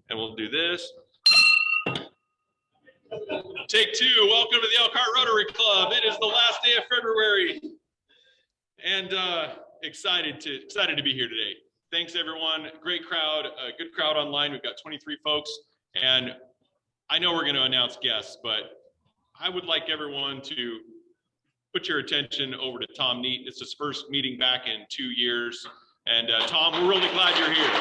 And we'll do this. Take two. Welcome to the Elkhart Rotary Club. It is the last day of February, and excited to be here today. Thanks everyone. Great crowd, good crowd online. We've got 23 folks, and I know we're going to announce guests, but I would like everyone to put your attention over to Tom Neat. It's his first meeting back in 2 years, and Tom, we're really glad you're here.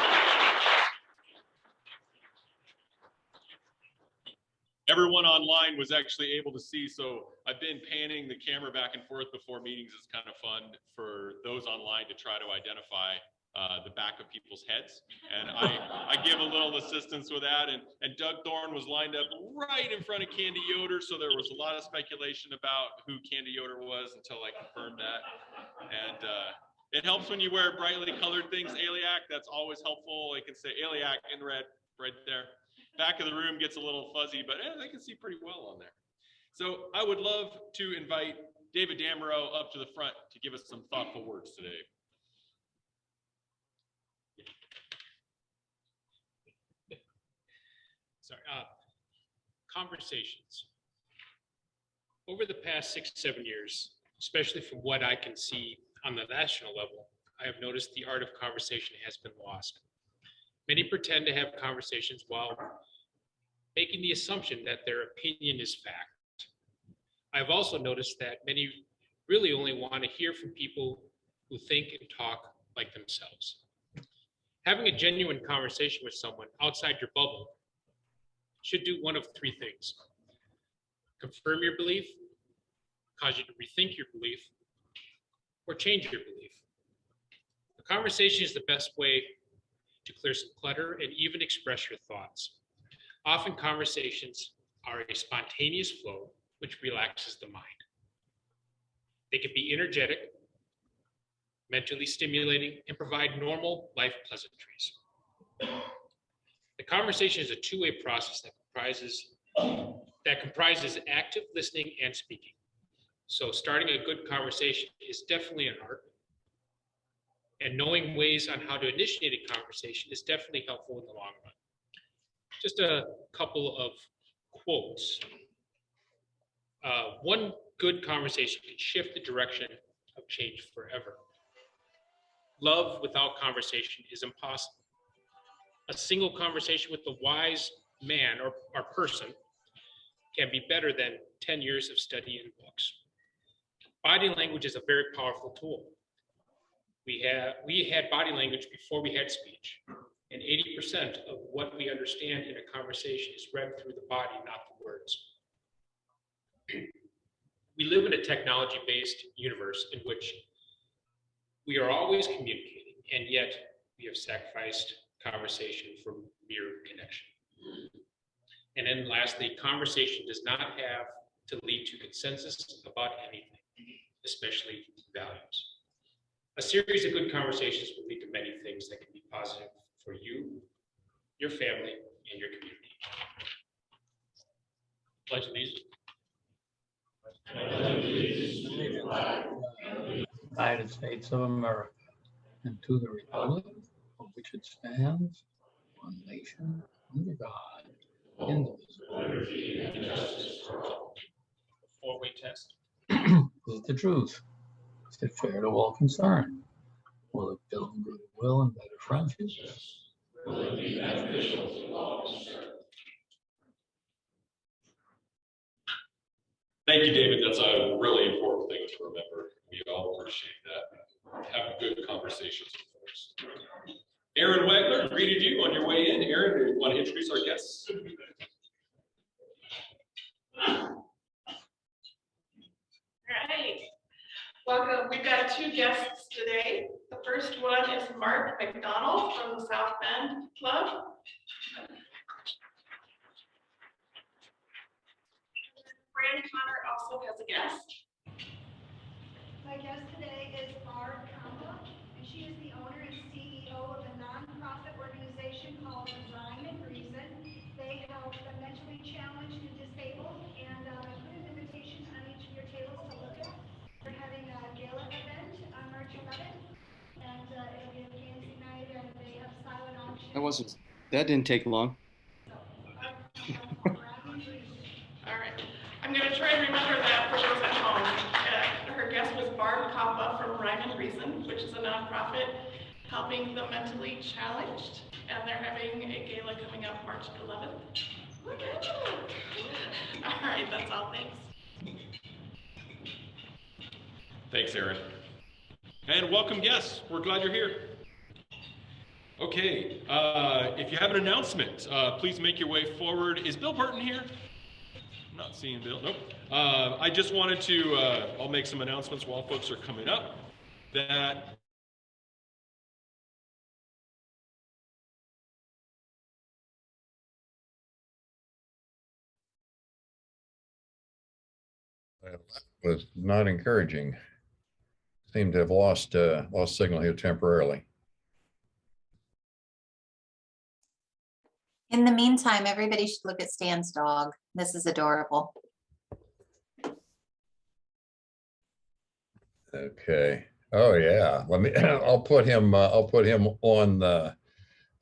Everyone online was actually able to see, so I've been panning the camera back and forth before meetings. It's kind of fun for those online to try to identify the back of people's heads, and I give a little assistance with that. And Doug Thorne was lined up right in front of Candy Yoder, so there was a lot of speculation about who Candy Yoder was until I confirmed that. And it helps when you wear brightly colored things. Aliac, that's always helpful. I can say Aliac in red right there. Back of the room gets a little fuzzy, but I can see pretty well on there. So I would love to invite David Damerow up to the front to give us some thoughtful words today. Sorry, conversations. Over the past 6-7 years, especially from what I can see on the national level, I have noticed the art of conversation has been lost. Many pretend to have conversations while making the assumption that their opinion is fact. I've also noticed that many really only want to hear from people who think and talk like themselves. Having a genuine conversation with someone outside your bubble should do one of three things: confirm your belief, cause you to rethink your belief, or change your belief. A conversation is the best way to clear some clutter and even express your thoughts. Often conversations are a spontaneous flow which relaxes the mind. They can be energetic, mentally stimulating, and provide normal life pleasantries. The conversation is a two-way process that comprises active listening and speaking. So starting a good conversation is definitely an art, and knowing ways on how to initiate a conversation is definitely helpful in the long run. Just a couple of quotes. One good conversation can shift the direction of change forever. Love without conversation is impossible. A single conversation with a wise man or person can be better than 10 years of study in books. Body language is a very powerful tool. We had body language before we had speech, and 80% of what we understand in a conversation is read through the body, not the words. We live in a technology-based universe in which we are always communicating, and yet we have sacrificed conversation for mere connection. And then lastly, conversation does not have to lead to consensus about anything, especially values. A series of good conversations will lead to many things that can be positive for you, your family, and your community. Pledge allegiance. United States of America, and to the republic for which it stands, one nation, under God, indivisible. Before we test. Is it the truth? Is it fair to all concerned? Will it build goodwill and better friendships? Will it be beneficial to all concerned? Thank you, David. That's a really important thing to remember. We all appreciate that. Have good conversations with folks. Aaron Wagler greeted you on your way in. Aaron, do you want to introduce our guests? All right. Welcome. We've got two guests today. The first one is Mark McDonald from the South Bend Club. Fran Connor also has a guest. My guest today is Barb Kamba, and she is the owner and CEO of a nonprofit organization called Rhyme and Reason. They help the mentally challenged and disabled, and I put an invitation on each of your tables to look at. We're having a gala event on March 11th, and it'll be a fancy night, and they have silent auction. That didn't take long. I'm gonna try and remember that for those at home. Her guest was Barb Kappa from Rhyme and Reason, which is a nonprofit helping the mentally challenged. And they're having a gala coming up March 11th. Look at you. All right, that's all, thanks. Thanks, Aaron. And welcome guests, we're glad you're here. Okay, if you have an announcement, please make your way forward. Is Bill Burton here? I'm not seeing Bill, nope. I just wanted to, I'll make some announcements while folks are coming up. That was not encouraging. Seemed to have lost signal here temporarily. In the meantime, everybody should look at Stan's dog. This is adorable. Okay. Oh yeah. Let me. I'll put him on the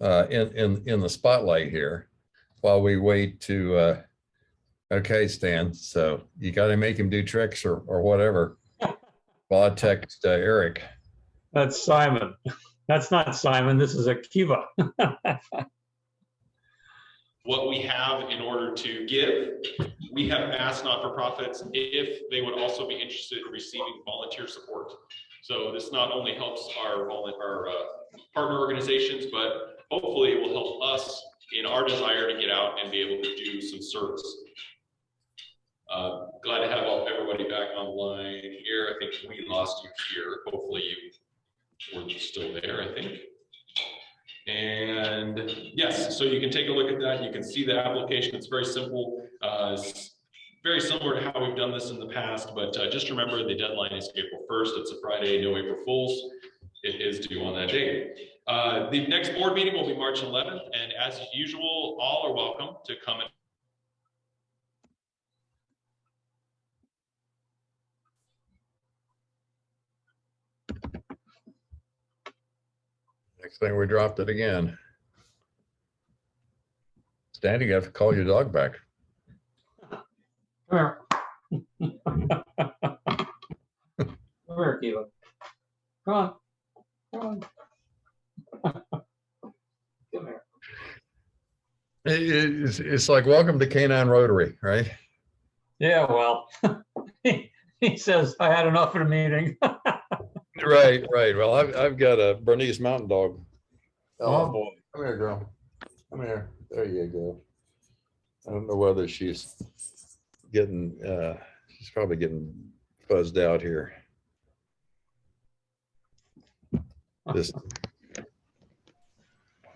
in the spotlight here while we wait to. Okay, Stan. So you got to make him do tricks or whatever. While I text Eric. That's Simon. That's not Simon. This is Akiva. what we have in order to give, we have asked not-for-profits if they would also be interested in receiving volunteer support. So this not only helps our partner organizations, but hopefully it will help us in our desire to get out and be able to do some service. Glad to have everybody back online here. I think we lost you here. Hopefully you were still there, I think. And yes, so you can take a look at that. You can see the application. It's very simple. It's very similar to how we've done this in the past, but just remember the deadline is April 1st. It's a Friday, no April Fools. It is due on that date. The next board meeting will be March 11th, and as usual, all are welcome to come and Next thing we dropped it again. Stan, you have to call your dog back. Come here. Come here, Kiva. Come on. Come on. Come here. It's like welcome to Canine Rotary, right? Yeah, well, he says, I had enough of the meeting. Right, right. Well, I've got a Bernese Mountain Dog. Oh, boy. Come here, girl. Come here. There you go. I don't know whether she's getting, she's probably getting fuzzed out here. This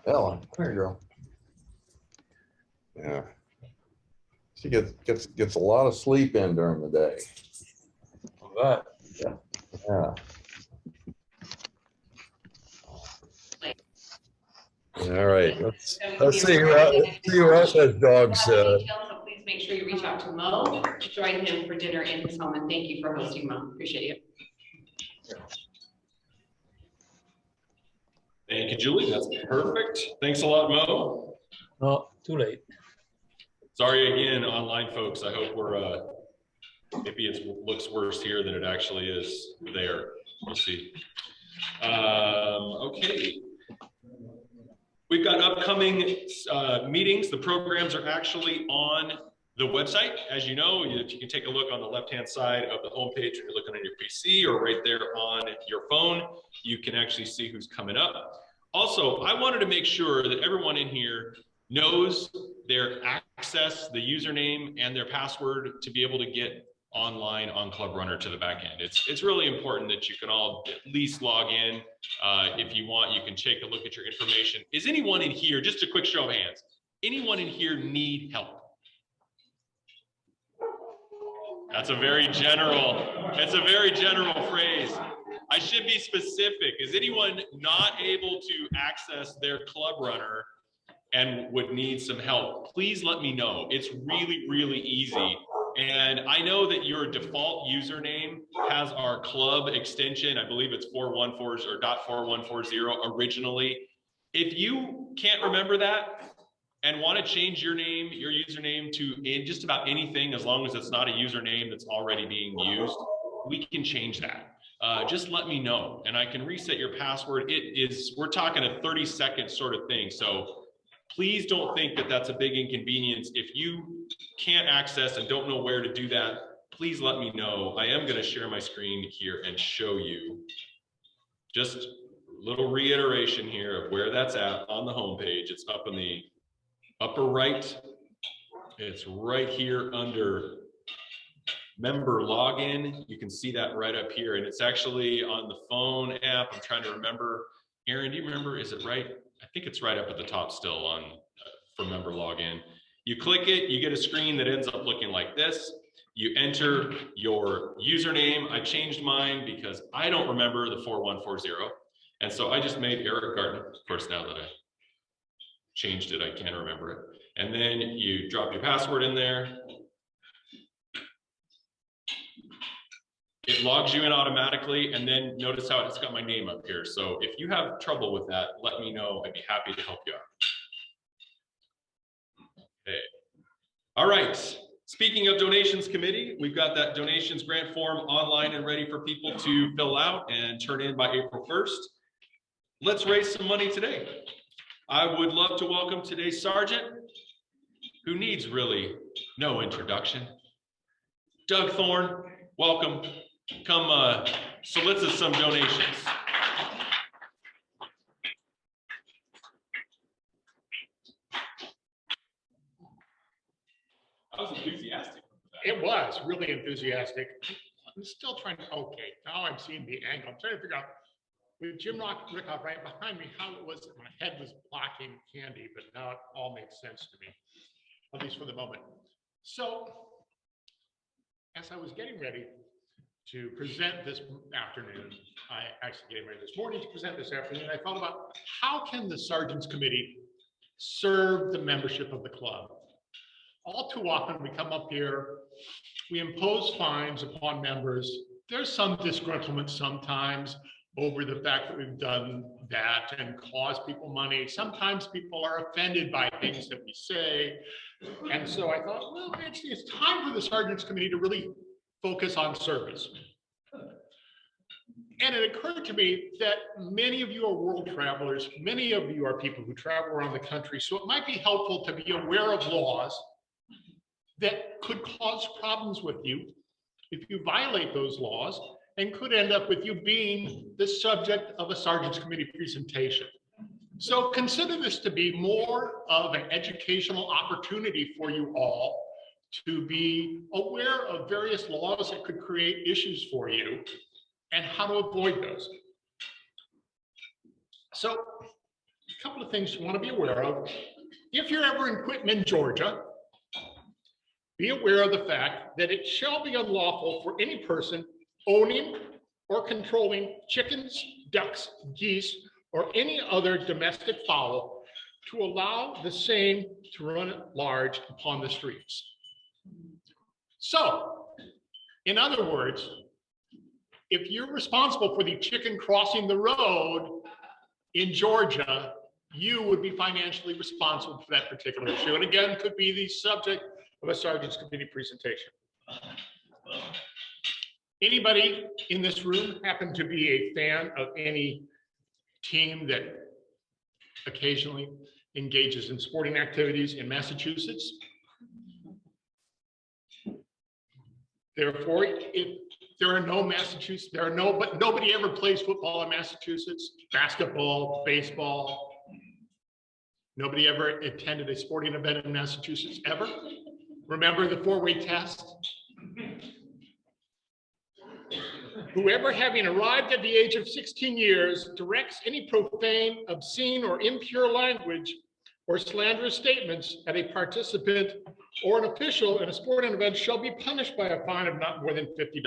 Ella, come here, girl. Yeah. She gets a lot of sleep in during the day. But Yeah. All right, let's see who else has dogs. So please make sure you reach out to Mo, join him for dinner in his home, and thank you for hosting, Mo. Appreciate you. thank you, Julie. That's perfect. Thanks a lot, Mo. oh, too late. Sorry again, online folks. I hope we're maybe it looks worse here than it actually is there. We'll see. Okay. We've got upcoming meetings. The programs are actually on the website. As you know, you can take a look on the left-hand side of the homepage if you're looking on your PC or right there on your phone. You can actually see who's coming up. Also, I wanted to make sure that everyone in here knows their access, the username, and their password to be able to get online on Club Runner to the back end. It's really important that you can all at least log in. If you want, you can take a look at your information. Is anyone in here, just a quick show of hands, anyone in here need help? That's a very general phrase. I should be specific. Is anyone not able to access their Club Runner and would need some help? Please let me know. It's really, really easy. And I know that your default username has our club extension. I believe it's 414 or .4140 originally. If you can't remember that and want to change your name, your username to just about anything, as long as it's not a username that's already being used, we can change that. Just let me know and I can reset your password. We're talking a 30-second sort of thing. So please don't think that that's a big inconvenience. If you can't access and don't know where to do that, please let me know. I am going to share my screen here and show you just a little reiteration here of where that's at on the home page. It's up in the upper right. It's right here under member login. You can see that right up here, and it's actually on the phone app. I'm trying to remember. Aaron, do you remember? Is it right? I think it's right up at the top still on for member login. You click it, you get a screen that ends up looking like this. You enter your username. I changed mine because I don't remember the 4140. And so I just made Eric Gardner. Of course, now that I changed it, I can't remember it. And then you drop your password in there. It logs you in automatically, and then notice how it's got my name up here. So if you have trouble with that, let me know. I'd be happy to help you out. Okay. All right. Speaking of donations committee, we've got that donations grant form online and ready for people to fill out and turn in by April 1st. Let's raise some money today. I would love to welcome today's sergeant, who needs really no introduction. Doug Thorne, welcome. Come solicit some donations. I was enthusiastic. It was really enthusiastic. I'm still trying to, okay, now I'm seeing the angle. I'm trying to figure out with Jim Rickoff right behind me, how it was that my head was blocking Candy, but now it all makes sense to me, at least for the moment. So as I was getting ready to present this afternoon, I actually getting ready this morning to present this afternoon, I thought about how can the Sergeants Committee serve the membership of the club? All too often we come up here, we impose fines upon members. There's some disgruntlement sometimes over the fact that we've done that and caused people money. Sometimes people are offended by things that we say. And so I thought, well, actually it's time for the Sergeants Committee to really focus on service. And it occurred to me that many of you are world travelers. Many of you are people who travel around the country. So it might be helpful to be aware of laws that could cause problems with you if you violate those laws, and could end up with you being the subject of a Sergeants Committee presentation. So consider this to be more of an educational opportunity for you all to be aware of various laws that could create issues for you and how to avoid those. So a couple of things you want to be aware of. If you're ever in Quitman, Georgia, be aware of the fact that it shall be unlawful for any person owning or controlling chickens, ducks, geese, or any other domestic fowl to allow the same to run at large upon the streets. So, in other words, if you're responsible for the chicken crossing the road in Georgia, you would be financially responsible for that particular issue. And again, could be the subject of a Sergeants Committee presentation. Anybody in this room happen to be a fan of any team that occasionally engages in sporting activities in Massachusetts? Therefore, if there are no Massachusetts, but nobody ever plays football in Massachusetts, basketball, baseball. Nobody ever attended a sporting event in Massachusetts ever. Remember the four-way test? Whoever, having arrived at the age of 16 years, directs any profane, obscene, or impure language or slanderous statements at a participant or an official in a sporting event shall be punished by a fine of not more than $50.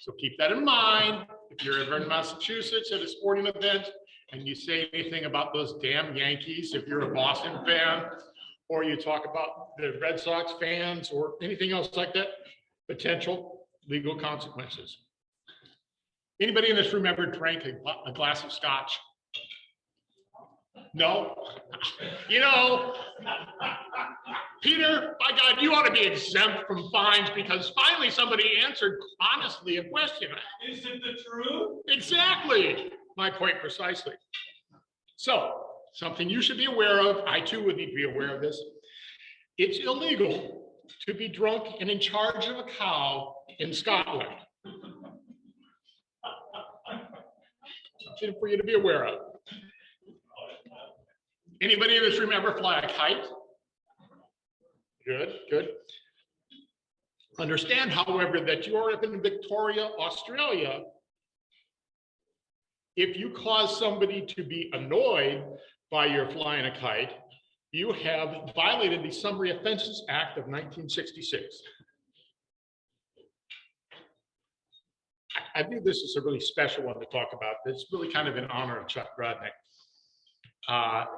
So keep that in mind. If you're ever in Massachusetts at a sporting event and you say anything about those damn Yankees, if you're a Boston fan, or you talk about the Red Sox fans or anything else like that, potential legal consequences. Anybody in this room ever drank a glass of scotch? No? You know, Peter, by God, you ought to be exempt from fines because finally somebody answered honestly a question. Is it the truth? Exactly. My point precisely. So, something you should be aware of, I too would need to be aware of this. It's illegal to be drunk and in charge of a cow in Scotland. Something for you to be aware of. Anybody in this room ever fly a kite? Good, good. Understand, however, that you are up in Victoria, Australia. If you cause somebody to be annoyed by your flying a kite, you have violated the Summary Offenses Act of 1966. I view this as a really special one to talk about. It's really kind of in honor of Chuck Grodnick.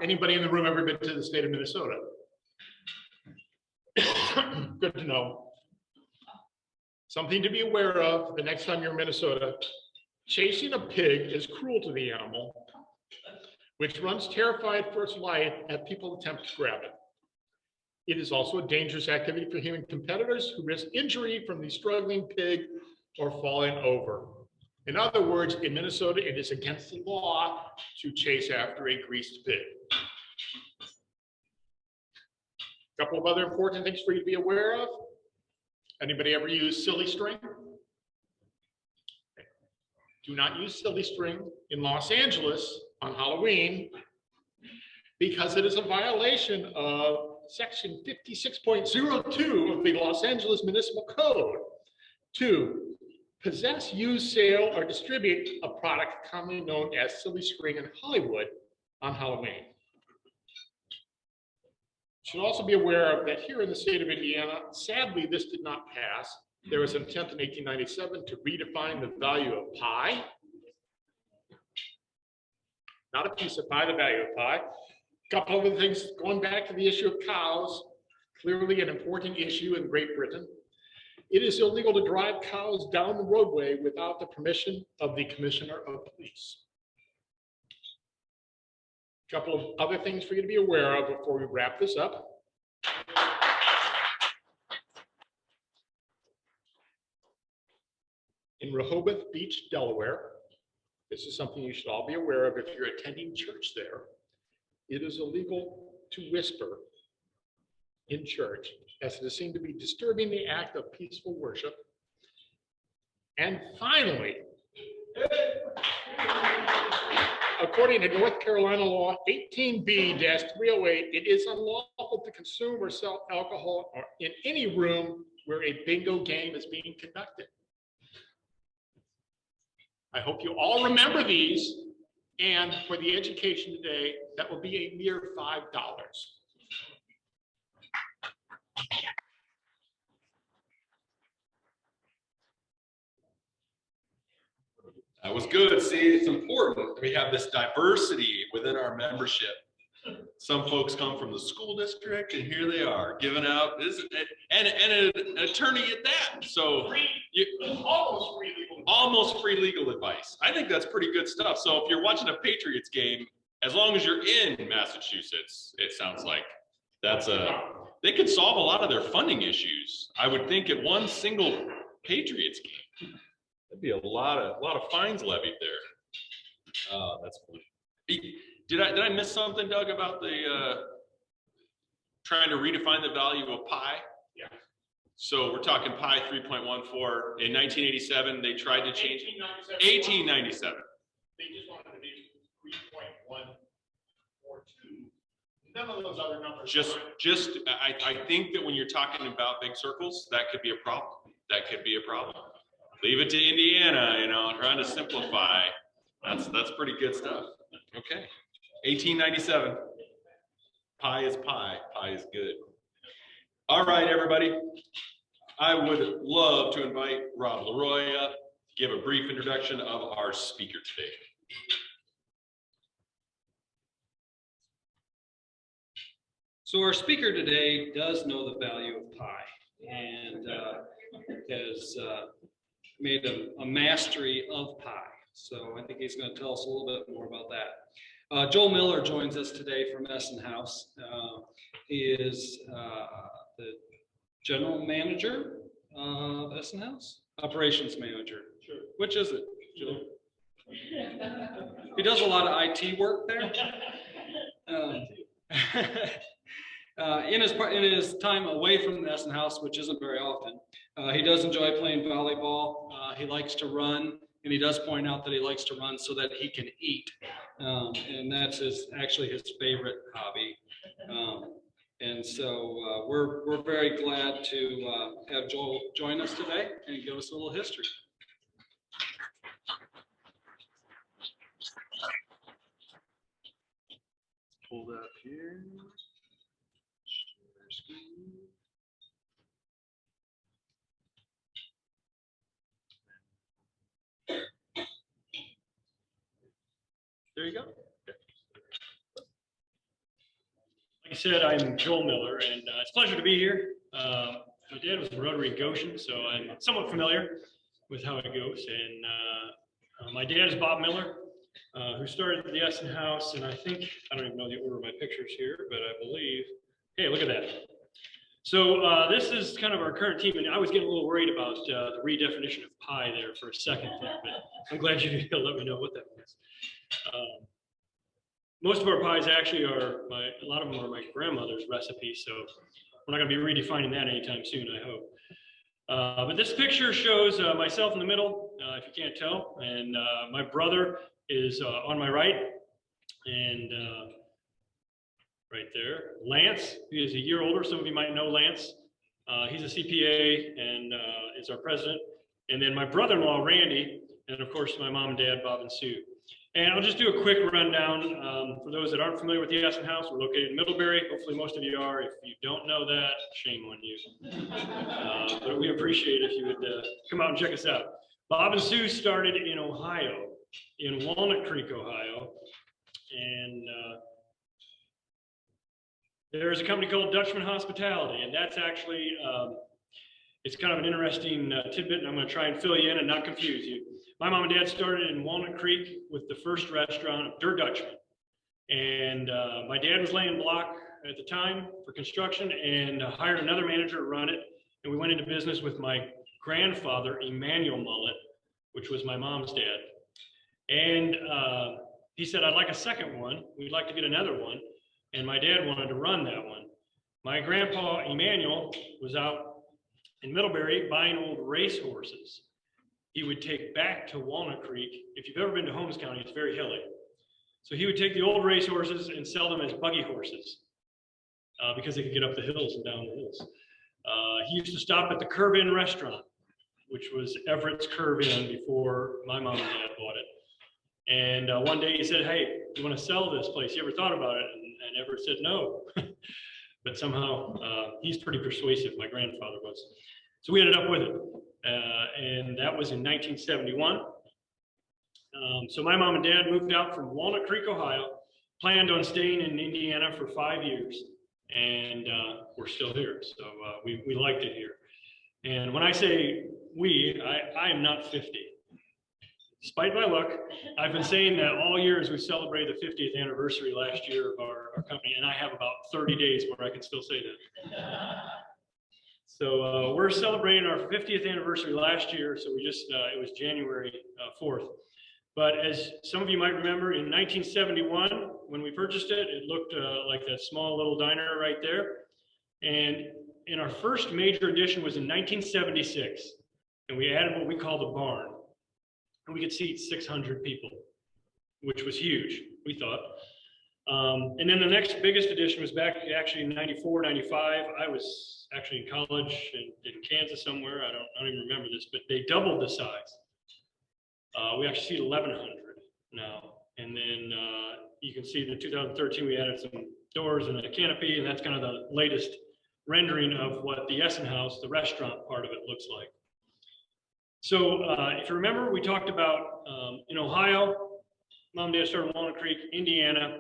Anybody in the room ever been to the state of Minnesota? Good to know. Something to be aware of the next time you're in Minnesota. Chasing a pig is cruel to the animal, which runs terrified for its life as people attempt to grab it. It is also a dangerous activity for human competitors who risk injury from the struggling pig or falling over. In other words, in Minnesota, it is against the law to chase after a greased pig. A couple of other important things for you to be aware of. Anybody ever use silly string? Do not use silly string in Los Angeles on Halloween because it is a violation of section 56.02 of the Los Angeles Municipal Code to possess, use, sale, or distribute a product commonly known as silly string in Hollywood on Halloween. You should also be aware of that here in the state of Indiana, sadly, this did not pass. There was an attempt in 1897 to redefine the value of pie. Not a piece of pie, the value of pie. A couple of other things going back to the issue of cows, clearly an important issue in Great Britain. It is illegal to drive cows down the roadway without the permission of the Commissioner of Police. A couple of other things for you to be aware of before we wrap this up. In Rehoboth Beach, Delaware, this is something you should all be aware of if you're attending church there. It is illegal to whisper in church, as it is seen to be disturbing the act of peaceful worship. And finally, according to North Carolina law 18B-308, it is unlawful to consume or sell alcohol in any room where a bingo game is being conducted. I hope you all remember these, and for the education today, that will be a mere $5. That was good. See, it's important. We have this diversity within our membership. Some folks come from the school district, and here they are giving out this and an attorney at that. So almost free legal advice. I think that's pretty good stuff. So if you're watching a Patriots game, as long as you're in Massachusetts, it sounds like they could solve a lot of their funding issues. I would think at one single Patriots game. That'd be a lot of fines levied there. Oh, that's funny. Did I miss something, Doug, about the trying to redefine the value of pi? Yeah. So we're talking pi 3.14. In 1987, they tried to change 1897. They just wanted to be 3.142. None of those other numbers. I think that when you're talking about big circles, that could be a problem. That could be a problem. Leave it to Indiana, trying to simplify. That's pretty good stuff. Okay. 1897. Pi is pie. Pie is good. All right, everybody. I would love to invite Rob Leroy up to give a brief introduction of our speaker today. So our speaker today does know the value of pi and has made a mastery of pi. So I think he's going to tell us a little bit more about that. Joel Miller joins us today from Essen House. He is the general manager of Essen House, operations manager. Sure. Which is it, Joel? He does a lot of IT work there. In his time away from the Essen House, which isn't very often, he does enjoy playing volleyball. He likes to run, and he does point out that he likes to run so that he can eat, and that's actually his favorite hobby. And so we're very glad to have Joel join us today and give us a little history. Hold up here. Share screen. There you go. Like I said, I'm Joel Miller, and it's a pleasure to be here. My dad was a Rotary in Goshen, so I'm somewhat familiar with how it goes. And my dad is Bob Miller, who started the Essen House, and I don't even know the order of my pictures here, but I believe, hey, look at that. So this is kind of our current team, and I was getting a little worried about the redefinition of pi there for a second there, but I'm glad you let me know what that was. Most of our pies actually are a lot of them are my grandmother's recipes, so we're not going to be redefining that anytime soon, I hope. But this picture shows myself in the middle, if you can't tell, and my brother is on my right, and right there, Lance, he is a year older. Some of you might know Lance. He's a CPA and is our president. And then my brother-in-law, Randy, and of course my mom and dad, Bob and Sue. And I'll just do a quick rundown for those that aren't familiar with the Essen House. We're located in Middlebury. Hopefully most of you are. If you don't know that, shame on you. But we appreciate it if you would come out and check us out. Bob and Sue started in Ohio, in Walnut Creek, Ohio. And there's a company called Dutchman Hospitality, and that's actually, it's kind of an interesting tidbit, and I'm going to try and fill you in and not confuse you. My mom and dad started in Walnut Creek with the first restaurant of Der Dutchman. And my dad was laying block at the time for construction and hired another manager to run it. And we went into business with my grandfather, Emmanuel Mullet, which was my mom's dad. And he said, I'd like a second one. We'd like to get another one. And my dad wanted to run that one. My grandpa, Emmanuel, was out in Middlebury buying old race horses. He would take back to Walnut Creek. If you've ever been to Holmes County, it's very hilly. So he would take the old race horses and sell them as buggy horses because they could get up the hills and down the hills. He used to stop at the Curve Inn restaurant, which was Everett's Curve Inn before my mom and dad bought it. And one day he said, hey, you want to sell this place? You ever thought about it? And Everett said no. But somehow he's pretty persuasive, my grandfather was. So we ended up with it. And that was in 1971. So my mom and dad moved out from Walnut Creek, Ohio, planned on staying in Indiana for 5 years, and we're still here. So we liked it here. And when I say I am not 50. Despite my luck, I've been saying that all year as we celebrated the 50th anniversary last year of our company, and I have about 30 days where I can still say that. So we're celebrating our 50th anniversary last year, so it was January 4th. But as some of you might remember, in 1971, when we purchased it, it looked like that small little diner right there. And in our first major addition was in 1976, and we added what we call the barn. And we could seat 600 people, which was huge, we thought. And then the next biggest addition was back actually in 94, 95. I was actually in college in Kansas somewhere. I don't even remember this, but they doubled the size. We actually seat 1,100 now. And then you can see in 2013, we added some doors and a canopy, and that's kind of the latest rendering of what the Essen House, the restaurant part of it, looks like. So if you remember, we talked about in Ohio, Mom and Dad started in Walnut Creek, Indiana.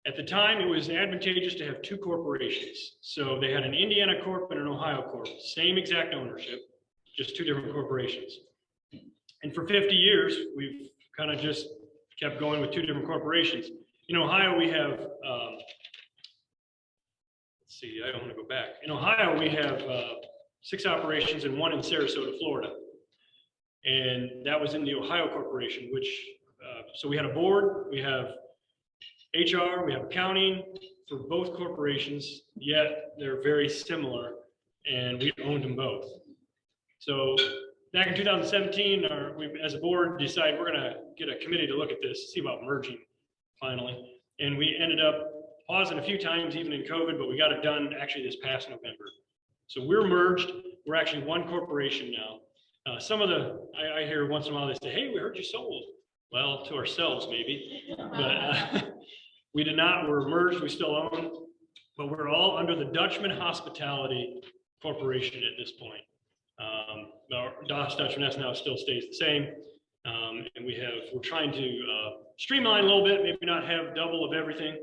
At the time, it was advantageous to have two corporations. So they had an Indiana Corp and an Ohio Corp, same exact ownership, just two different corporations. And for 50 years, we've kind of just kept going with two different corporations. in Ohio, we have, let's see, I don't want to go back. In Ohio, we have 6 operations and 1 in Sarasota, Florida. And that was in the Ohio Corporation, which, so we had a board, we have HR, we have accounting for both corporations, yet they're very similar, and we owned them both. So back in 2017, we, as a board, decided we're going to get a committee to look at this, see about merging finally. And we ended up pausing a few times, even in COVID, but we got it done actually this past November. So we're merged. We're actually one corporation now. Some of the, I hear once in a while they say, hey, we heard you sold. Well, to ourselves maybe, but we did not. We're merged. We still own, but we're all under the Dutchman Hospitality Corporation at this point. Our DOS Dutchman S now still stays the same. And we're trying to streamline a little bit, maybe not have double of everything,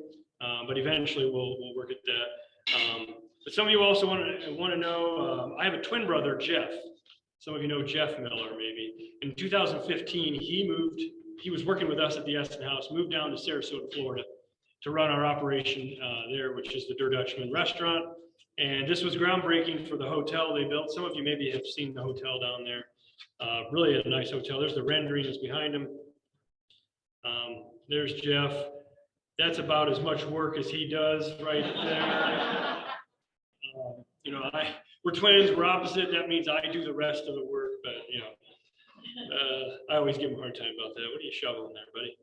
but eventually we'll work at that. But some of you also want to know, I have a twin brother, Jeff. Some of you know Jeff Miller, maybe. In 2015, he was working with us at the Essen House, moved down to Sarasota, Florida to run our operation there, which is the Der Dutchman restaurant. And this was groundbreaking for the hotel they built. Some of you maybe have seen the hotel down there. Really a nice hotel. There's the rendering is behind him. There's Jeff. That's about as much work as he does right there. You know, we're twins, we're opposite. That means I do the rest of the work, but you know, I always give him a hard time about that. What are you shoveling there, buddy?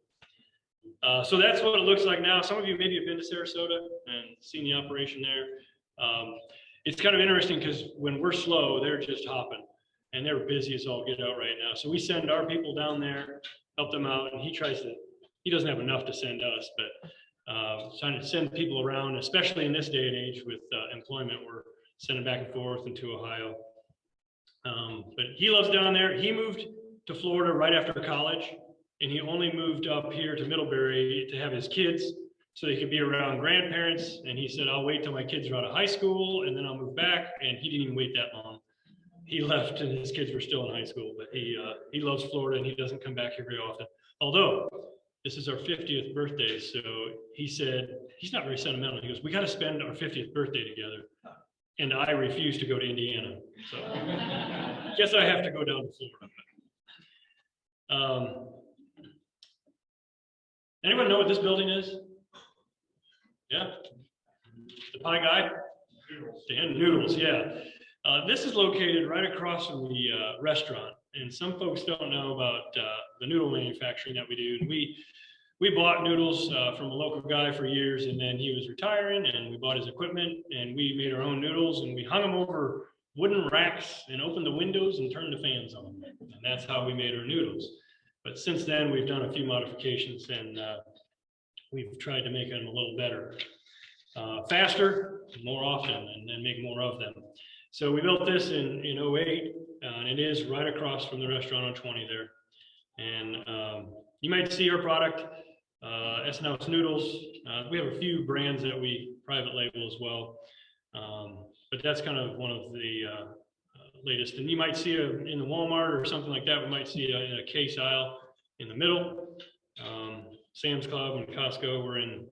So that's what it looks like now. Some of you maybe have been to Sarasota and seen the operation there. It's kind of interesting because when we're slow, they're just hopping, and they're busy as all get out right now. So we send our people down there, help them out, and he doesn't have enough to send us, but trying to send people around, especially in this day and age with employment, we're sending back and forth into Ohio. But he loves down there. He moved to Florida right after college, and he only moved up here to Middlebury to have his kids so they could be around grandparents. And he said, I'll wait till my kids are out of high school and then I'll move back. And he didn't even wait that long. He left and his kids were still in high school, but he loves Florida and he doesn't come back here very often. Although this is our 50th birthday. So he said, he's not very sentimental. He goes, we got to spend our 50th birthday together. And I refuse to go to Indiana. So guess I have to go down to Florida. Anyone know what this building is? Yeah, the pie guy? Dan Noodles, yeah. This is located right across from the restaurant. And some folks don't know about the noodle manufacturing that we do. And we bought noodles from a local guy for years, and then he was retiring, and we bought his equipment, and we made our own noodles, and we hung them over wooden racks and opened the windows and turned the fans on. And that's how we made our noodles. But since then, we've done a few modifications, and we've tried to make them a little better, faster, more often, and then make more of them. So we built this in 08, and it is right across from the restaurant on 20 there. And you might see our product, Essen House Noodles. We have a few brands that we private label as well. But that's kind of one of the latest. And you might see it in the Walmart or something like that. We might see it in a case aisle in the middle. Sam's Club and Costco, we're in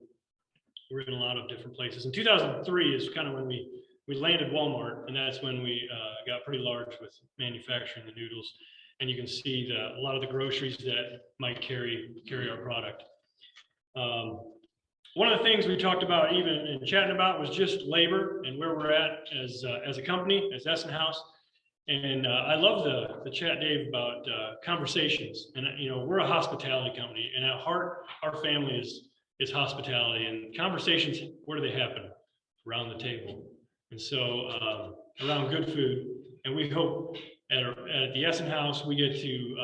a lot of different places. In 2003 is kind of when we landed Walmart, and that's when we got pretty large with manufacturing the noodles. And you can see a lot of the groceries that might carry our product. One of the things we talked about even in chatting about was just labor and where we're at as a company, as Essen House. And I love the chat, Dave, about conversations. And we're a hospitality company, and at heart, our family is hospitality. And conversations, where do they happen? Around the table. And so around good food. And we hope at the Essen House, we get to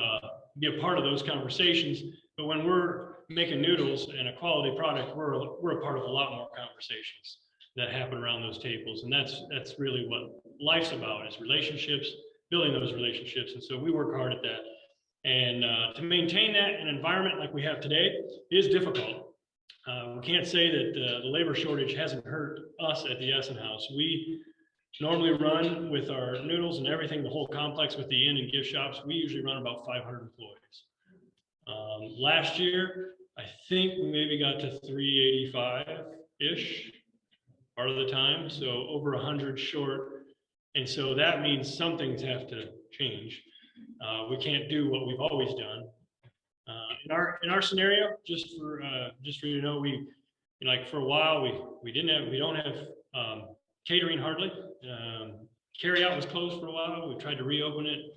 be a part of those conversations. But when we're making noodles and a quality product, we're a part of a lot more conversations that happen around those tables. And that's really what life's about, is relationships, building those relationships. And so we work hard at that. And to maintain that in an environment like we have today is difficult. We can't say that the labor shortage hasn't hurt us at the Essen House. We normally run with our noodles and everything, the whole complex with the inn and gift shops, we usually run about 500 employees. Last year, I think we maybe got to 385-ish part of the time, so over 100 short. And so that means some things have to change. We can't do what we've always done. In our scenario, just for you to know, like for a while we don't have catering hardly. Carry out was closed for a while. We tried to reopen it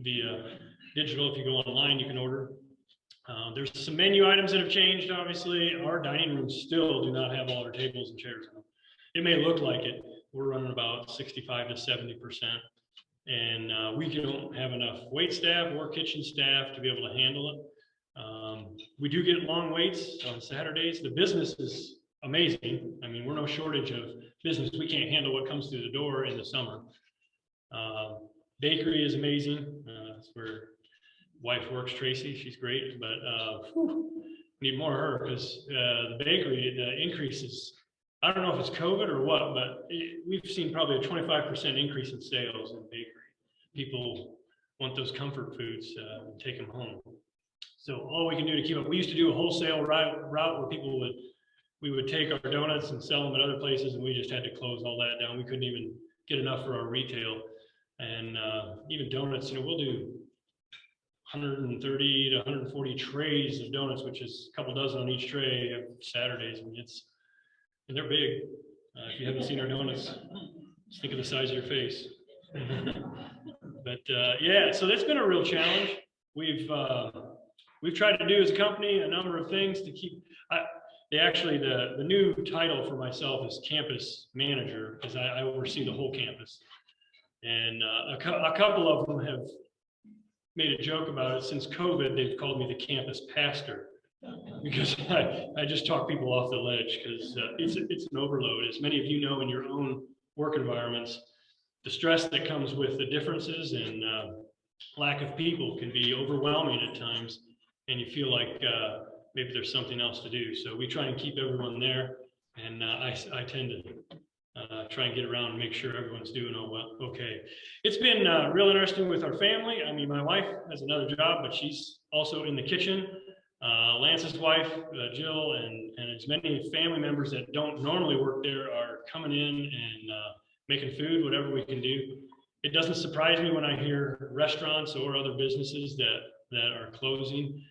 via digital. If you go online, you can order. There's some menu items that have changed. Obviously, our dining rooms still do not have all our tables and chairs. It may look like it. We're running about 65 to 70%. And we don't have enough wait staff or kitchen staff to be able to handle it. We do get long waits on Saturdays. The business is amazing. I mean, we're no shortage of business. We can't handle what comes through the door in the summer. Bakery is amazing. That's where wife works, Tracy. She's great, but need more of her because the bakery, the increases, I don't know if it's COVID or what, but we've seen probably a 25% increase in sales in bakery. People want those comfort foods and take them home. So all we can do to keep up, we used to do a wholesale route where we would take our donuts and sell them at other places, and we just had to close all that down. We couldn't even get enough for our retail. And even donuts, we'll do 130 to 140 trays of donuts, which is a couple dozen on each tray every Saturdays. And they're big. If you haven't seen our donuts, just think of the size of your face. But yeah, so that's been a real challenge. We've tried to do as a company a number of things to keep. The new title for myself is campus manager, because I oversee the whole campus. And a couple of them have made a joke about it. Since COVID, they've called me the campus pastor, because I just talk people off the ledge, because it's an overload. As many of you know in your own work environments, the stress that comes with the differences and lack of people can be overwhelming at times, and you feel like maybe there's something else to do. So we try and keep everyone there, and I tend to try and get around and make sure everyone's doing okay. It's been real interesting with our family. I mean, my wife has another job, but she's also in the kitchen. Lance's wife, Jill, and as many family members that don't normally work there are coming in and making food, whatever we can do. It doesn't surprise me when I hear restaurants or other businesses that are closing.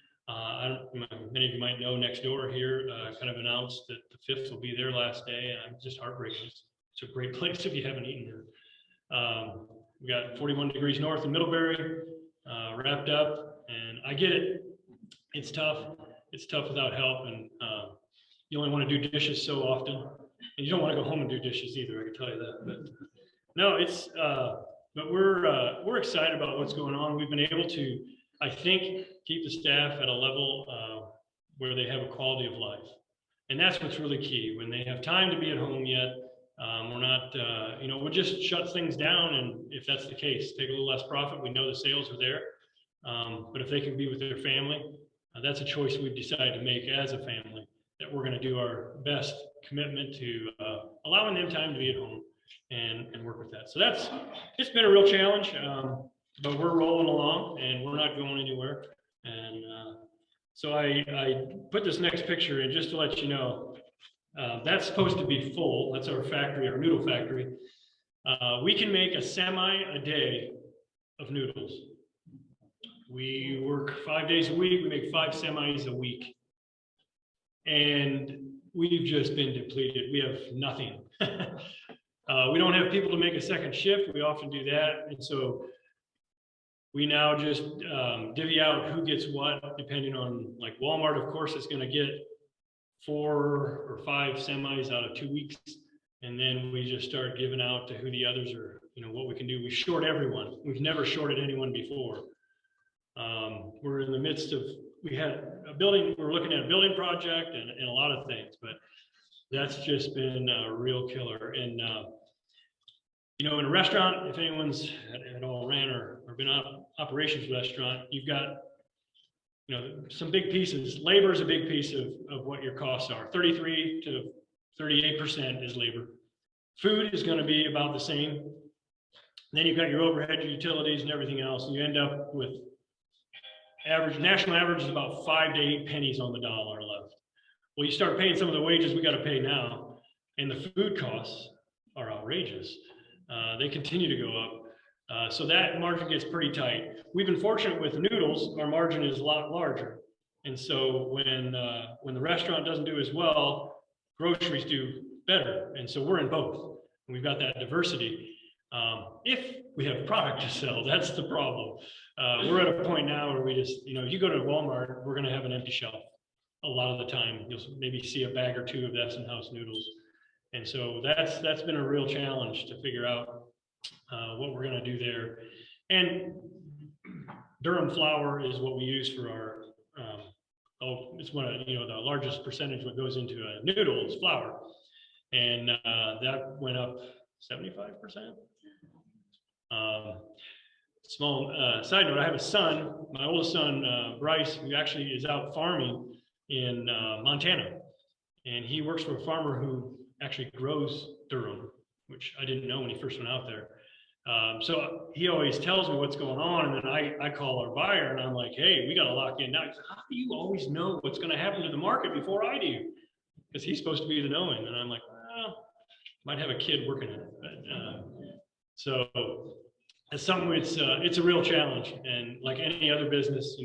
Many of you might know next door here kind of announced that the 5th will be their last day, and I'm just heartbreaking. It's a great place if you haven't eaten here. We got 41 degrees north in Middlebury wrapped up, and I get it. It's tough. It's tough without help, and you only want to do dishes so often, and you don't want to go home and do dishes either. I can tell you that. But no, but we're excited about what's going on. We've been able to, I think, keep the staff at a level where they have a quality of life, and that's what's really key. When they have time to be at home yet, we're not, we'll just shut things down, and if that's the case, take a little less profit. We know the sales are there, but if they can be with their family, that's a choice we've decided to make as a family, that we're going to do our best commitment to allowing them time to be at home and work with that. So it's been a real challenge, but we're rolling along and we're not going anywhere. And so I put this next picture in just to let you know, that's supposed to be full. That's our factory, our noodle factory. We can make a semi a day of noodles. We work 5 days a week. We make 5 semis a week. And we've just been depleted. We have nothing. We don't have people to make a second shift. We often do that. And so we now just divvy out who gets what, depending on, like Walmart, of course, is going to get 4 or 5 semis out of 2 weeks. And then we just start giving out to who the others are, what we can do. We short everyone. We've never shorted anyone before. We're in the midst of, we're looking at a building project and a lot of things, but that's just been a real killer. And, in a restaurant, if anyone's at all ran or been on operations restaurant, you've got, some big pieces. Labor is a big piece of what your costs are. 33 to 38% is labor. Food is going to be about the same. Then you've got your overhead, your utilities, and everything else, and you end up with national average is about 5 to 8 pennies on the dollar left. Well, you start paying some of the wages we got to pay now, and the food costs are outrageous. They continue to go up. So that margin gets pretty tight. We've been fortunate with noodles, our margin is a lot larger. And so when the restaurant doesn't do as well, groceries do better. And so we're in both. We've got that diversity. If we have product to sell, that's the problem. We're at a point now where we just, if you go to Walmart, we're going to have an empty shelf. A lot of the time, you'll maybe see a bag or two of Essenhouse noodles. And so that's been a real challenge to figure out what we're going to do there. And Durham flour is what we use for our, it's one of, the largest percentage what goes into a noodle is flour. And that went up 75%. Small side note, I have a son, my oldest son, Bryce, who actually is out farming in Montana. And he works for a farmer who actually grows durum, which I didn't know when he first went out there. So he always tells me what's going on, and then I call our buyer and I'm like, hey, we got to lock in now. He said, how do you always know what's going to happen to the market before I do? Because he's supposed to be the knowing. And I'm like, well, might have a kid working in it. But, so it's something, it's a real challenge. And like any other business,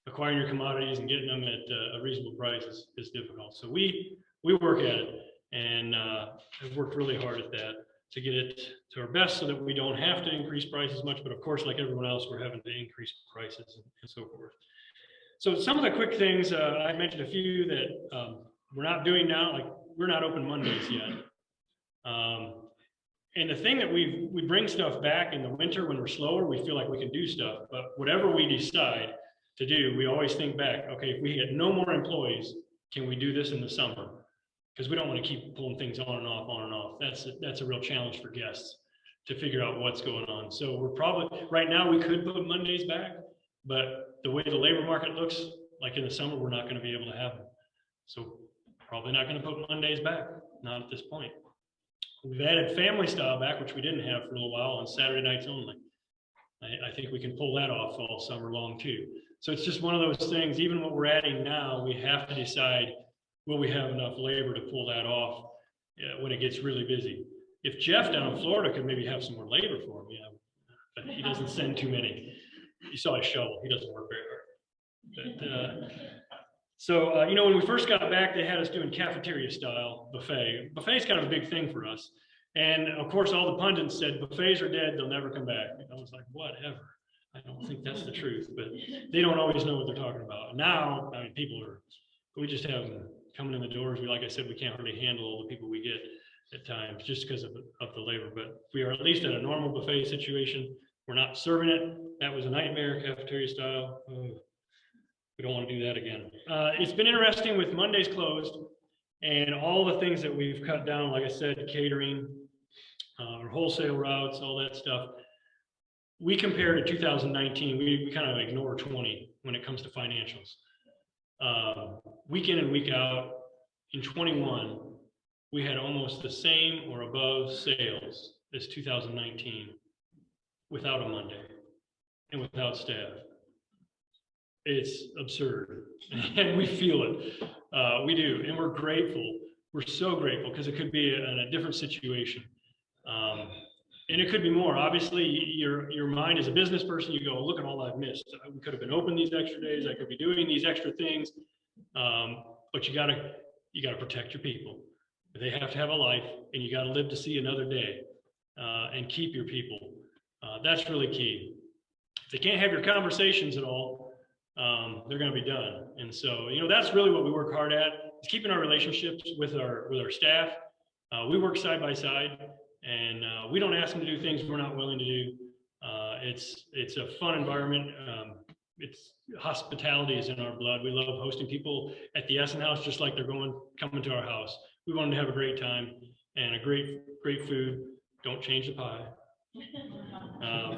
acquiring your commodities and getting them at a reasonable price is difficult. So we work at it, and have worked really hard at that to get it to our best so that we don't have to increase prices much. But of course, like everyone else, we're having to increase prices and so forth. So some of the quick things, I mentioned a few that we're not doing now, like we're not open Mondays yet. And the thing that we bring stuff back in the winter when we're slower, we feel like we can do stuff. But whatever we decide to do, we always think back, okay, if we get no more employees, can we do this in the summer? Because we don't want to keep pulling things on and off. That's a real challenge for guests to figure out what's going on. So we're probably, right now we could put Mondays back, but the way the labor market looks, like in the summer, we're not going to be able to have them. So probably not going to put Mondays back, not at this point. We've added family style back, which we didn't have for a little while, on Saturday nights only. I think we can pull that off all summer long too. So it's just one of those things, even what we're adding now, we have to decide, will we have enough labor to pull that off when it gets really busy? If Jeff down in Florida could maybe have some more labor for him, but he doesn't send too many. You saw his shovel, he doesn't work very hard. But, so, when we first got back, they had us doing cafeteria style buffet. Buffet's kind of a big thing for us. And of course, all the pundits said, buffets are dead, they'll never come back. I was like, whatever. I don't think that's the truth, but they don't always know what they're talking about. Now, we just have them coming in the doors. Like I said, we can't really handle all the people we get at times just because of the labor. But we are at least at a normal buffet situation. We're not serving it. That was a nightmare, cafeteria style. We don't want to do that again. It's been interesting with Mondays closed and all the things that we've cut down, like I said, catering, our wholesale routes, all that stuff. We compare to 2019, we kind of ignore 20 when it comes to financials. Week in and week out, in 21, we had almost the same or above sales as 2019 without a Monday and without staff. It's absurd, and we feel it. We do, and we're grateful. We're so grateful because it could be in a different situation. And it could be more. Obviously, your mind as a business person, you go, look at all I've missed. We could have been open these extra days. I could be doing these extra things. But you gotta protect your people. They have to have a life, and you got to live to see another day, and keep your people. That's really key. If they can't have your conversations at all, they're going to be done. And so, that's really what we work hard at, is keeping our relationships with our staff. We work side by side, and we don't ask them to do things we're not willing to do. It's a fun environment. Hospitality is in our blood. We love hosting people at the Essenhouse, just like they're coming to our house. We want them to have a great time and a great food. Don't change the pie,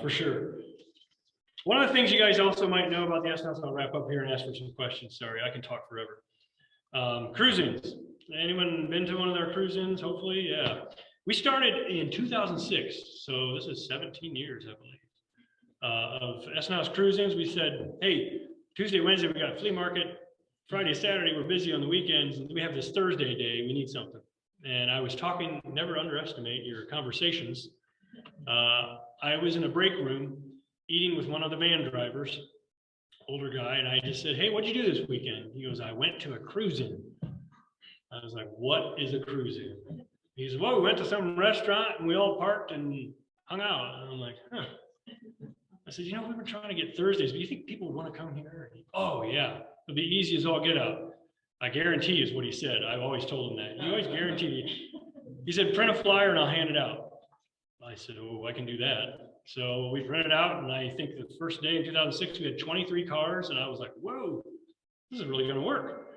for sure. One of the things you guys also might know about the Essenhouse, I'll wrap up here and ask for some questions. Sorry, I can talk forever. Cruise-ins. Anyone been to one of their cruise-ins? Hopefully, yeah. We started in 2006, so this is 17 years, I believe, of Essenhouse cruise-ins. We said, hey, Tuesday, Wednesday, we got a flea market. Friday, Saturday, we're busy on the weekends. And we have this Thursday day, we need something. And I was talking, never underestimate your conversations. I was in a break room eating with one of the van drivers, older guy, and I just said, hey, what'd you do this weekend? He goes, I went to a cruise-in. I was like, what is a cruise-in? He said, well, we went to some restaurant and we all parked and hung out. And I'm like, huh. I said, you know, we've been trying to get Thursdays, but you think people would want to come here? Oh, yeah, it'll be easy as all get out. I guarantee is what he said. I've always told him that. You always guarantee me. He said, print a flyer and I'll hand it out. I said, oh, I can do that. So we printed out, and I think the first day in 2006, we had 23 cars, and I was like, whoa, this is really going to work.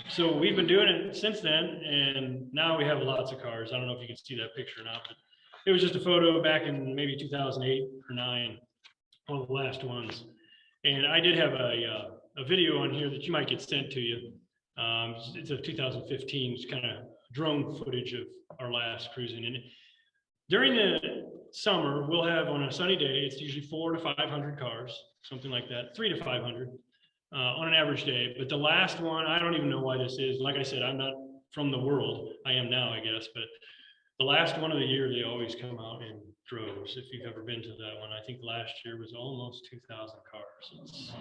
So we've been doing it since then, and now we have lots of cars. I don't know if you can see that picture or not, but it was just a photo back in maybe 2008 or 9, one of the last ones. And I did have a video on here that you might get sent to you. It's a 2015, it's kind of drone footage of our last cruising. And during the summer, we'll have on a sunny day, it's usually 400 to 500 cars, something like that, 300 to 500 on an average day. But the last one, I don't even know why this is. Like I said, I'm not from the world. I am now, I guess. But the last one of the year, they always come out in droves. If you've ever been to that one, I think last year was almost 2,000 cars.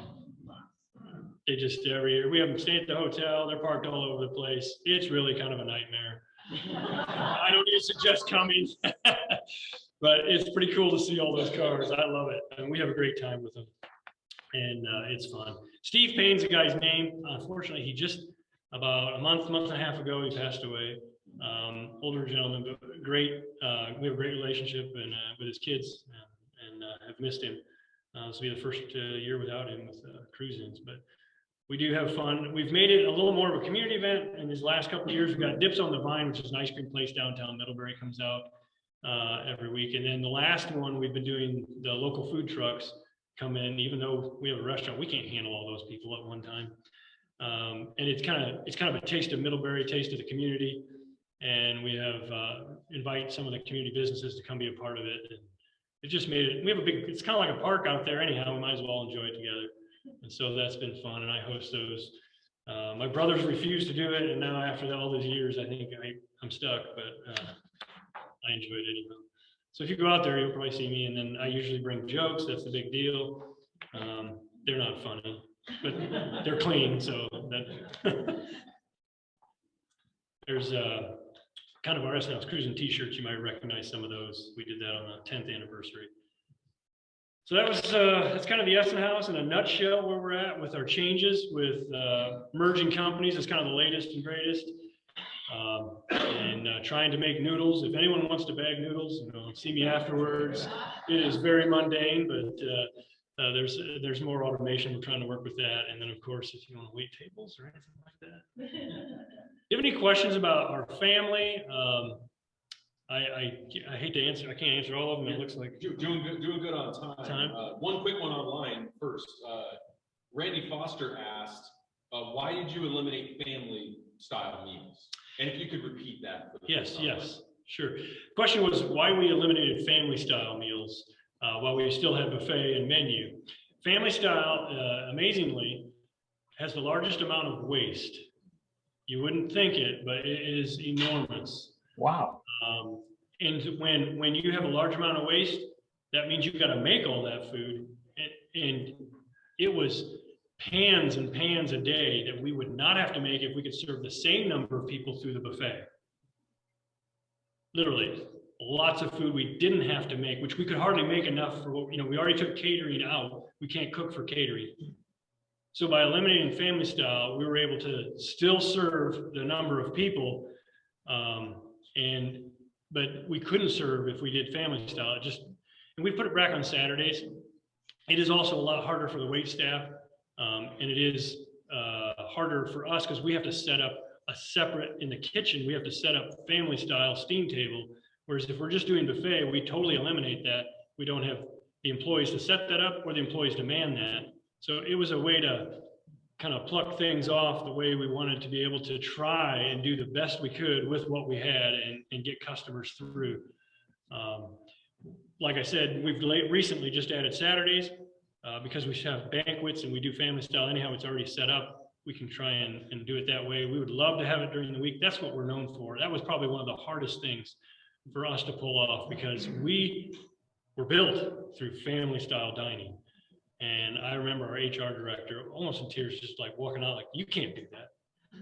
They just every year, we have them stay at the hotel. They're parked all over the place. It's really kind of a nightmare. I don't even suggest coming, but it's pretty cool to see all those cars. I love it. And we have a great time with them. And it's fun. Steve Payne's the guy's name. Unfortunately, he just about a month and a half ago, he passed away. Older gentleman, but great. We have a great relationship and with his kids, and have missed him. This will be the first year without him with cruise-ins, but we do have fun. We've made it a little more of a community event in these last couple of years. We've got Dips on the Vine, which is an ice cream place downtown Middlebury, comes out every week. And then the last one, we've been doing the local food trucks come in. Even though we have a restaurant, we can't handle all those people at one time. And it's kind of a taste of Middlebury, taste of the community. And we have invite some of the community businesses to come be a part of it. And it just made it, we have a big, it's kind of like a park out there anyhow. We might as well enjoy it together. And so that's been fun, and I host those. My brothers refused to do it, and now after all those years, I think I'm stuck, but I enjoy it anyhow. So if you go out there, you'll probably see me, and then I usually bring jokes. That's the big deal. They're not funny, but they're clean, so that there's kind of our SNL's Cruising t-shirts. You might recognize some of those. We did that on the 10th anniversary. So that was that's kind of the Essen House in a nutshell where we're at with our changes with merging companies. It's kind of the latest and greatest, and trying to make noodles. If anyone wants to bag noodles, see me afterwards. It is very mundane, but there's more automation. We're trying to work with that, and then of course, if you want to wait tables or anything like that. Do you have any questions about our family? I hate to answer. I can't answer all of them. It looks like doing good on time. One quick one online first. Randy Foster asked, "Why did you eliminate family style meals?" And if you could repeat that. Yes, sure. The question was why we eliminated family style meals while we still had buffet and menu. Family style, amazingly, has the largest amount of waste. You wouldn't think it, but it is enormous. Wow. And when you have a large amount of waste, that means you've got to make all that food. And it was pans and pans a day that we would not have to make if we could serve the same number of people through the buffet. Literally, lots of food we didn't have to make, which we could hardly make enough for what, we already took catering out. We can't cook for catering. So by eliminating family style, we were able to still serve the number of people, but we couldn't serve if we did family style. And we put it back on Saturdays. It is also a lot harder for the wait staff, and it is harder for us because we have to set up a separate, in the kitchen, we have to set up family style steam table. Whereas if we're just doing buffet, we totally eliminate that. We don't have the employees to set that up or the employees to man that. So it was a way to kind of pluck things off the way we wanted to be able to try and do the best we could with what we had and get customers through. Like I said, we've recently just added Saturdays. because we have banquets and we do family style anyhow, it's already set up. We can try and do it that way. We would love to have it during the week. That's what we're known for. That was probably one of the hardest things for us to pull off, because we were built through family style dining. And I remember our HR director almost in tears, just like walking out like, you can't do that.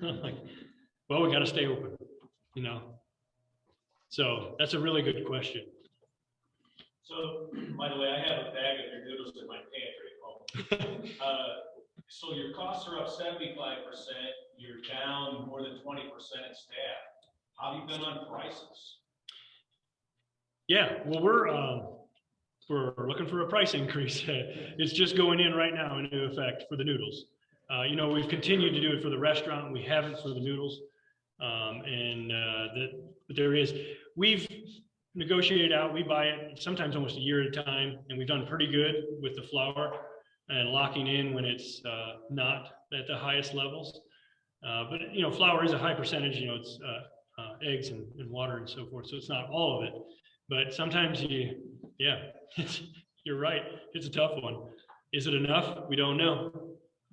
I'm like, well, we got to stay open, you know? So that's a really good question. So, by the way, I have a bag of your noodles in my pantry at home. So your costs are up 75%, you're down more than 20% in staff. How have you been on prices? Yeah, well, we're looking for a price increase. It's just going in right now into effect for the noodles. You know, we've continued to do it for the restaurant. We haven't for the noodles. But there is, we've negotiated out, we buy it sometimes almost a year at a time, and we've done pretty good with the flour and locking in when it's not at the highest levels. But, you know, flour is a high percentage, you know, it's eggs and water and so forth. So it's not all of it, but sometimes you're right. It's a tough one. Is it enough? We don't know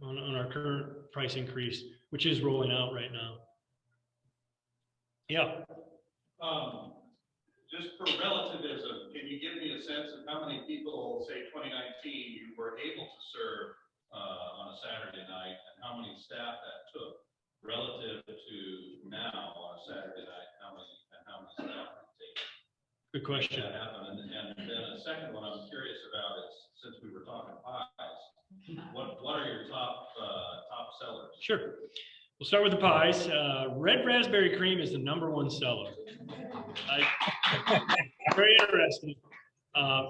on our current price increase, which is rolling out right now. Yeah. Just for relativism, can you give me a sense of how many people, say 2019, you were able to serve on a Saturday night, and how many staff that took relative to now on a Saturday night? How many staff it take? Good question. That happened. And then a second one I'm curious about is, since we were talking pies, what are your top sellers? Sure. We'll start with the pies. Red raspberry cream is the #1 seller. Very interesting.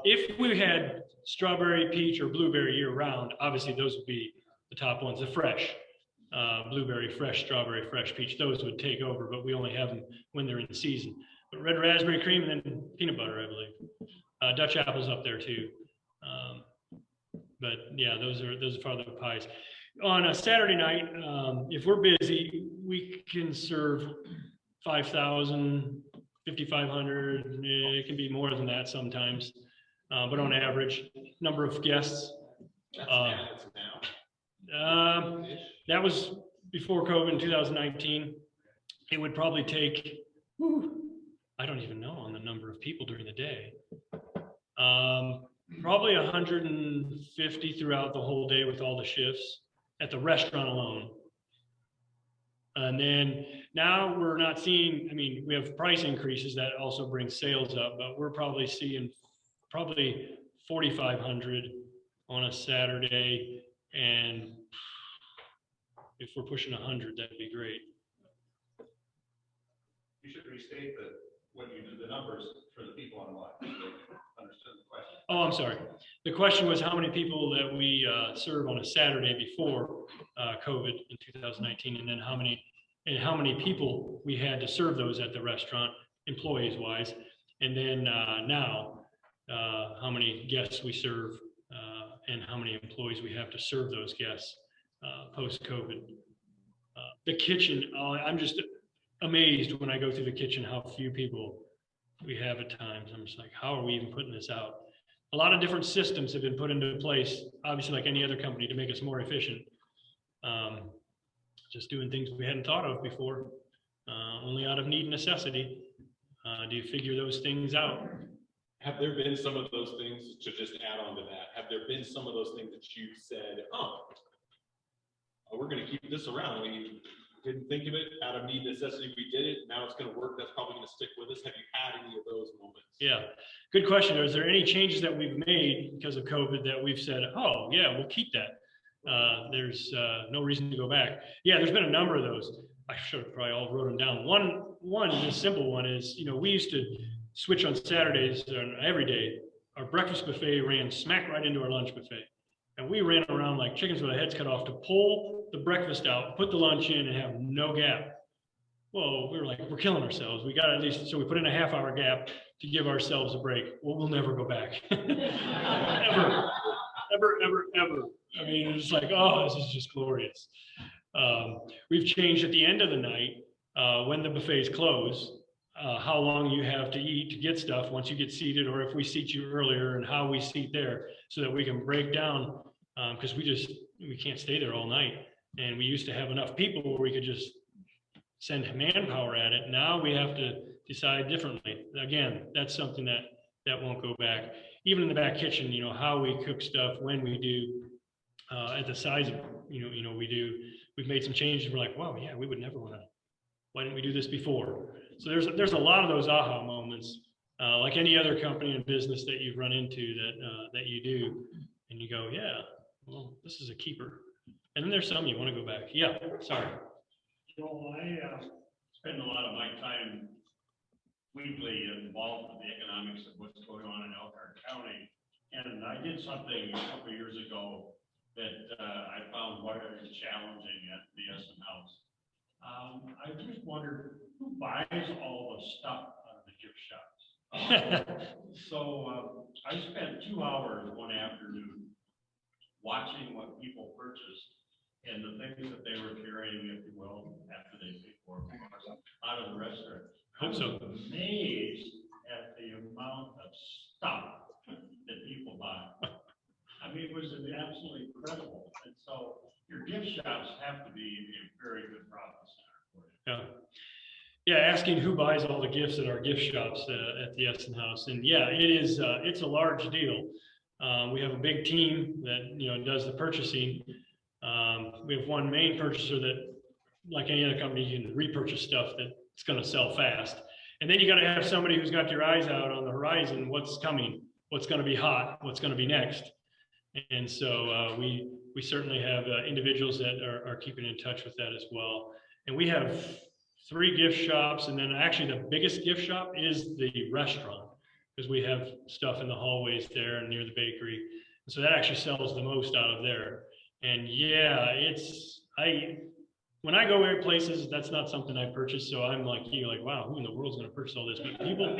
If we had strawberry, peach, or blueberry year round, obviously those would be the top ones. The fresh blueberry, fresh strawberry, fresh peach, those would take over, but we only have them when they're in season. But red raspberry cream and then peanut butter, I believe. Dutch apple's up there too. But yeah, those are part of the pies. On a Saturday night, if we're busy, we can serve 5,000, 5,500. It can be more than that sometimes, but on average, number of guests. That's now. That was before COVID in 2019. It would probably take, I don't even know on the number of people during the day. Probably 150 throughout the whole day with all the shifts at the restaurant alone. And then now we're not seeing, I mean, we have price increases that also bring sales up, but we're probably seeing 4,500 on a Saturday. And if we're pushing 100, that'd be great. You should restate when you do the numbers for the people online. Understood the question. Oh, I'm sorry. The question was how many people that we serve on a Saturday before COVID in 2019, and then how many people we had to serve those at the restaurant, employees wise, and then now how many guests we serve and how many employees we have to serve those guests post-COVID. The kitchen, I'm just amazed when I go through the kitchen how few people we have at times. I'm just like, how are we even putting this out? A lot of different systems have been put into place, obviously like any other company, to make us more efficient. Just doing things we hadn't thought of before, only out of need and necessity. Do you figure those things out? Have there been some of those things, to just add on to that, have there been some of those things that you said, we're going to keep this around? We didn't think of it, out of need, necessity, we did it. Now it's going to work. That's probably going to stick with us. Have you had any of those moments? Yeah, good question. Is there any changes that we've made because of COVID that we've said, oh yeah, we'll keep that? There's no reason to go back. Yeah, there's been a number of those. I should have probably all wrote them down. One, the simple one is, you know, we used to switch on Saturdays every day. Our breakfast buffet ran smack right into our lunch buffet. And we ran around like chickens with our heads cut off to pull the breakfast out, put the lunch in, and have no gap. Well, we were like, we're killing ourselves. We got at least, so we put in a half-hour gap to give ourselves a break. Well, we'll never go back. Ever. I mean, it's like, oh, this is just glorious. We've changed at the end of the night when the buffets close. how long you have to eat to get stuff once you get seated, or if we seat you earlier and how we seat there, so that we can break down, because we can't stay there all night. And we used to have enough people where we could just send manpower at it. Now we have to decide differently. Again, that's something that won't go back. Even in the back kitchen, you know, how we cook stuff, when we do, at the size of, we do, we've made some changes. We're like, wow, yeah, we would never want to, why didn't we do this before? So there's a lot of those aha moments, like any other company and business that you've run into that you do, and you go, yeah, well, this is a keeper. And then there's some you want to go back. Yeah, sorry. Joel, I spend a lot of my time weekly involved with the economics of what's going on in Elkhart County. And I did something a couple of years ago that I found very challenging at the Essen House. I just wondered who buys all the stuff out of the gift shops. So I spent 2 hours one afternoon watching what people purchased and the things that they were carrying, if you will, after they paid for it, out of the restaurant. I was amazed at the amount of stuff that people buy. I mean, it was absolutely incredible. And so your gift shops have to be a very good profit center for you. Yeah. Yeah, asking who buys all the gifts at our gift shops at the Essen House. And yeah, it is, it's a large deal. We have a big team that, does the purchasing. We have one main purchaser that, like any other company, you can repurchase stuff that's going to sell fast. And then you got to have somebody who's got your eyes out on the horizon, what's coming, what's going to be hot, what's going to be next. And so we certainly have individuals that are keeping in touch with that as well. And we have 3 gift shops, and then actually the biggest gift shop is the restaurant, because we have stuff in the hallways there and near the bakery. And so that actually sells the most out of there. And yeah, when I go places, that's not something I purchase. So I'm like you, like, wow, who in the world's going to purchase all this? But people,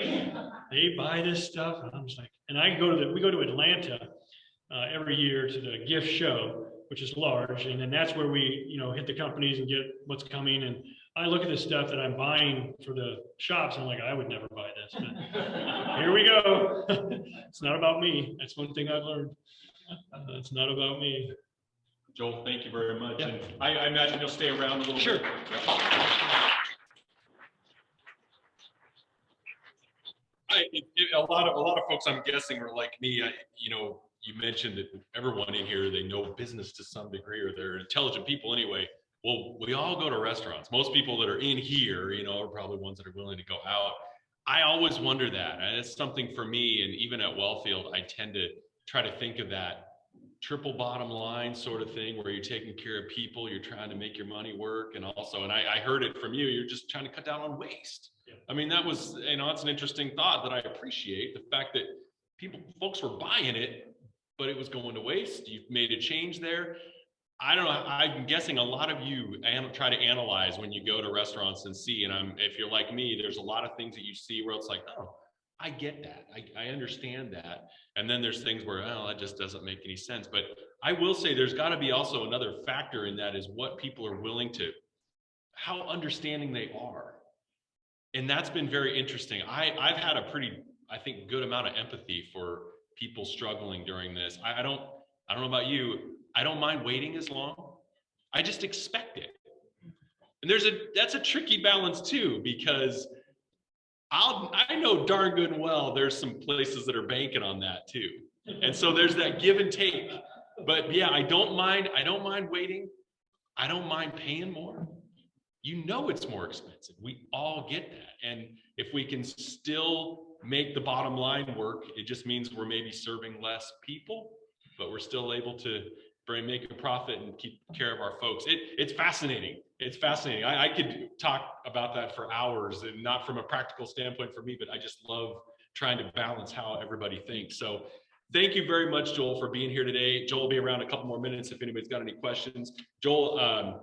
they buy this stuff, and I'm just like, and we go to Atlanta every year to the gift show, which is large, and then that's where we, hit the companies and get what's coming. And I look at the stuff that I'm buying for the shops, and I'm like, I would never buy this. But here we go. It's not about me. That's one thing I've learned. It's not about me. Joel, thank you very much. Yeah. And I imagine you'll stay around a little sure. bit. A lot of folks, I'm guessing, are like me. You mentioned that everyone in here, they know business to some degree, or they're intelligent people anyway. Well, we all go to restaurants. Most people that are in here, are probably ones that are willing to go out. I always wonder that, and it's something for me. And even at Wellfield, I tend to try to think of that triple bottom line sort of thing, where you're taking care of people, you're trying to make your money work, and also, and I heard it from you, you're just trying to cut down on waste. Yeah. I mean, that was, it's an interesting thought that I appreciate, the fact that folks were buying it, but it was going to waste. You've made a change there. I don't know. I'm guessing a lot of you try to analyze when you go to restaurants and see, and if you're like me, there's a lot of things that you see where it's like, oh, I get that. I understand that. And then there's things where, oh, that just doesn't make any sense. But I will say there's got to be also another factor in that, is what people are willing to, how understanding they are. And that's been very interesting. I've had a pretty, I think, good amount of empathy for people struggling during this. I don't know about you. I don't mind waiting as long. I just expect it. And that's a tricky balance too, because I know darn good and well there's some places that are banking on that too. And so there's that give and take. But yeah, I don't mind waiting. I don't mind paying more. It's more expensive. We all get that. And if we can still make the bottom line work, it just means we're maybe serving less people, but we're still able to make a profit and keep care of our folks. It's fascinating. It's fascinating. I could talk about that for hours, and not from a practical standpoint for me, but I just love trying to balance how everybody thinks. So thank you very much, Joel, for being here today. Joel will be around a couple more minutes if anybody's got any questions. Joel,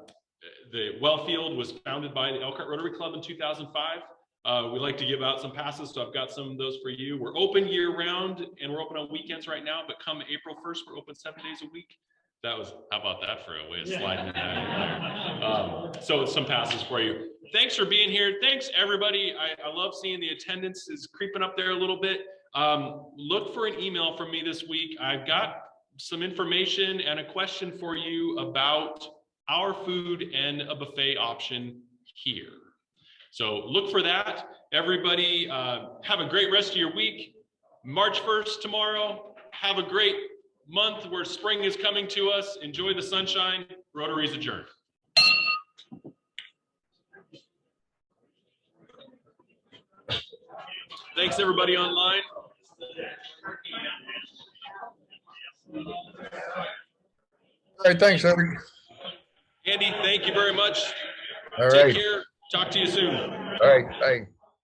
the Wellfield was founded by the Elkhart Rotary Club in 2005. We like to give out some passes, so I've got some of those for you. We're open year round, and we're open on weekends right now, but come April 1st, we're open 7 days a week. How about that for a way of sliding that in there? So some passes for you. thanks for being here. Thanks, everybody. I love seeing the attendance is creeping up there a little bit. Look for an email from me this week. I've got some information and a question for you about our food and a buffet option here. So look for that. Everybody, have a great rest of your week. March 1st tomorrow. Have a great month where spring is coming to us. Enjoy the sunshine. Rotary's adjourned. Thanks, everybody online. All right, thanks, Eric. Andy, thank you very much. All Take right. care. Talk to you soon. All right, bye.